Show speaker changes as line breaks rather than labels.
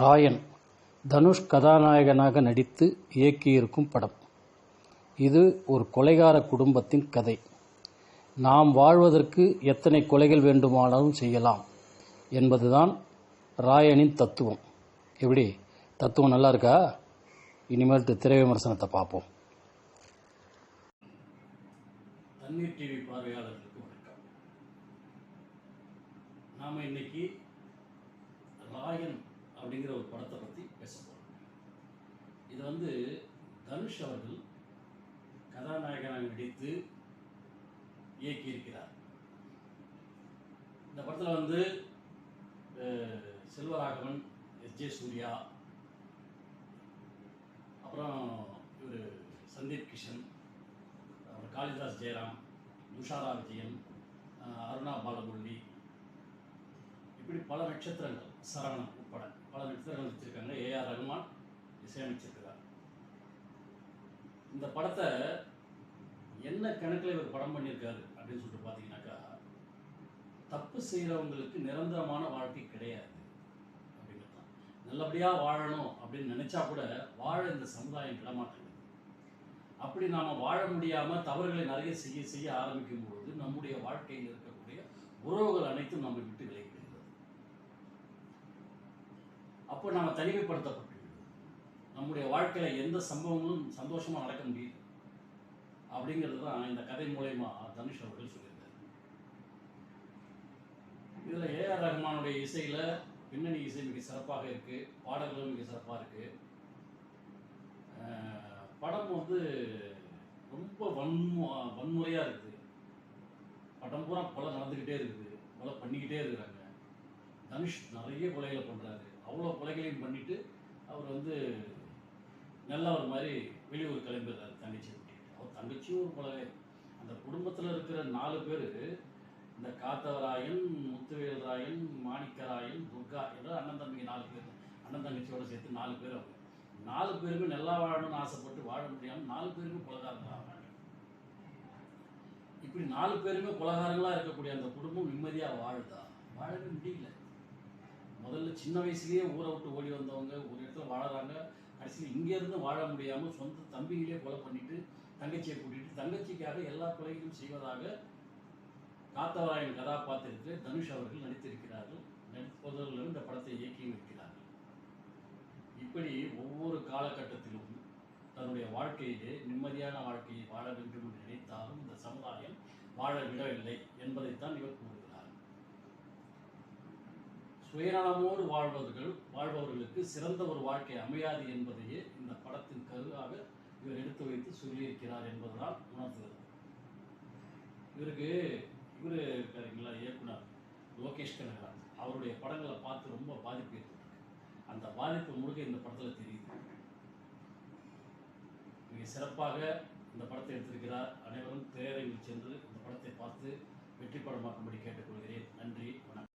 ராயன் தனுஷ் கதாநாயகனாக நடித்து இயக்கியிருக்கும் படம். இது ஒரு கொலைகார குடும்பத்தின் கதை. நாம் வாழ்வதற்கு எத்தனை கொலைகள் வேண்டுமானாலும் செய்யலாம் என்பதுதான் ராயனின் தத்துவம். எப்படி தத்துவம் நல்லா இருக்கா? இனிமேல் திரை விமர்சனத்தை பார்ப்போம்.
தண்ணீர் டிவி பார்வையாளர்களுக்கு வணக்கம். நாம் இன்னைக்கு ராயன் அப்படிங்கிற ஒரு படத்தை பற்றி பேச போகிறோம். இது தனுஷ் அவர்கள் கதாநாயகனாக நடித்து இயக்கியிருக்கிறார். இந்த படத்தில் செல்வராகவன், எஸ்.ஜே. சூர்யா, அப்புறம் இவர் சந்தீப் கிஷன், அப்புறம் காளிதாஸ் ஜெயராம், துஷாரா விஜயன், அருணா பாலமுரளி, இப்படி பல நட்சத்திரங்கள், சரவணன் உட்பட பல நட்சத்திரங்கள் வச்சுருக்காங்க. ஏ.ஆர். ரகுமான் இசையமைச்சிருக்கிறார். இந்த படத்தை என்ன கணக்கில் இவர் படம் பண்ணியிருக்காரு அப்படின்னு சொல்லிட்டு பார்த்தீங்கன்னாக்கா, தப்பு செய்கிறவங்களுக்கு நிரந்தரமான வாழ்க்கை கிடையாது அப்படிங்கிறது தான். நல்லபடியாக வாழணும் அப்படின்னு நினச்சா கூட வாழ இந்த சமுதாயம் விடமாட்டேங்குது. அப்படி நாம் வாழ முடியாமல் தவறுகளை நிறைய செய்ய ஆரம்பிக்கும் பொழுது நம்முடைய வாழ்க்கையில் இருக்கக்கூடிய உறவுகள் அனைத்தும் நம்ம விட்டு விலகிவிடுகிறது. அப்போ நாம் தனிமைப்படுத்தப்பட்டு நம்முடைய வாழ்க்கையில் எந்த சம்பவங்களும் சந்தோஷமாக நடக்க முடியுது அப்படிங்கிறது தான் இந்த கதை மூலயமா தனுஷ் அவர்கள் சொல்லியிருக்காரு. இதில் ஏ.ஆர். ரஹ்மானுடைய இசையில் பின்னணி இசை மிக சிறப்பாக இருக்குது, பாடல்களும் மிக சிறப்பாக இருக்குது. படம் ரொம்ப வன்முறையாக இருக்குது. படம் பூரா கொலை நடந்துக்கிட்டே இருக்குது, கொலை பண்ணிக்கிட்டே இருக்கிறாங்க. தனுஷ் நிறைய கொலைகளை பண்ணுறாரு. அவ்வளோ கொலைகளையும் பண்ணிவிட்டு அவர் நல்ல ஒரு மாதிரி வெளியூர் கிளம்பிடுறாரு தங்கச்சியை கூட்டிகிட்டு. அவர் தங்கச்சியும் ஒரு கொலை. அந்த குடும்பத்தில் இருக்கிற 4 பேர், இந்த காத்தவராயன், முத்துவேல் ராயன், மாணிக்கராயன், துர்கா என்ற அண்ணன் தம்பிங்க 4 பேர், அண்ணன் தங்கச்சியோடு சேர்த்து 4 பேர். அவங்க 4 பேருமே நல்லா வாழணும்னு ஆசைப்பட்டு வாழ முடியாமல் 4 பேருமே கொலைகாரங்களாக ஆகிறாங்க. இப்படி 4 பேருமே கொலைகாரங்களாக இருக்கக்கூடிய அந்த குடும்பம் நிம்மதியாக வாழவே முடியல. முதல்ல சின்ன வயசுலேயே ஊரை விட்டு ஓடி வந்தவங்க ஒரு இடத்துல வாழறாங்க. கடைசியில் இங்கேருந்து வாழ முடியாமல் சொந்த தம்பிகளே கொலை பண்ணிட்டு தங்கச்சியை கூட்டிகிட்டு தங்கச்சிக்காக எல்லா கொலைகளும் செய்வதாக காத்தவராயன் கதாபாத்திரத்தில் தனுஷ் அவர்கள் நடித்திருக்கிறார்கள். நடிப்பவர்களும் இந்த படத்தை இயக்கியும் இருக்கிறார்கள். இப்படி ஒவ்வொரு காலகட்டத்திலும் தன்னுடைய வாழ்க்கையிலே நிம்மதியான வாழ்க்கையை வாழ வேண்டும் என்று நினைத்தாலும் இந்த சமுதாயம் வாழ விடவில்லை என்பதைத்தான் இவர் கூறுகிறார். சுயநலமோடு வாழ்பவர்களுக்கு சிறந்த ஒரு வாழ்க்கை அமையாது என்பதையே இந்த படத்தின் கருவாக இவர் எடுத்து வைத்து சொல்லியிருக்கிறார் என்பதுதான் உணர்த்துகிறது. இவர் இருக்காருங்களா, இயக்குனர் லோகேஷ் கனகராஜ், அவருடைய படங்களை பார்த்து ரொம்ப பாதிப்பு ஏற்பட்டிருக்கு. அந்த பாதிப்பு முழுக்க இந்த படத்தில் தெரியுது. மிக சிறப்பாக இந்த படத்தை எடுத்திருக்கிறார். அனைவரும் திரையரங்கில் சென்று இந்த படத்தை பார்த்து வெற்றி படமாக்கும்படி கேட்டுக்கொள்கிறேன். நன்றி, வணக்கம்.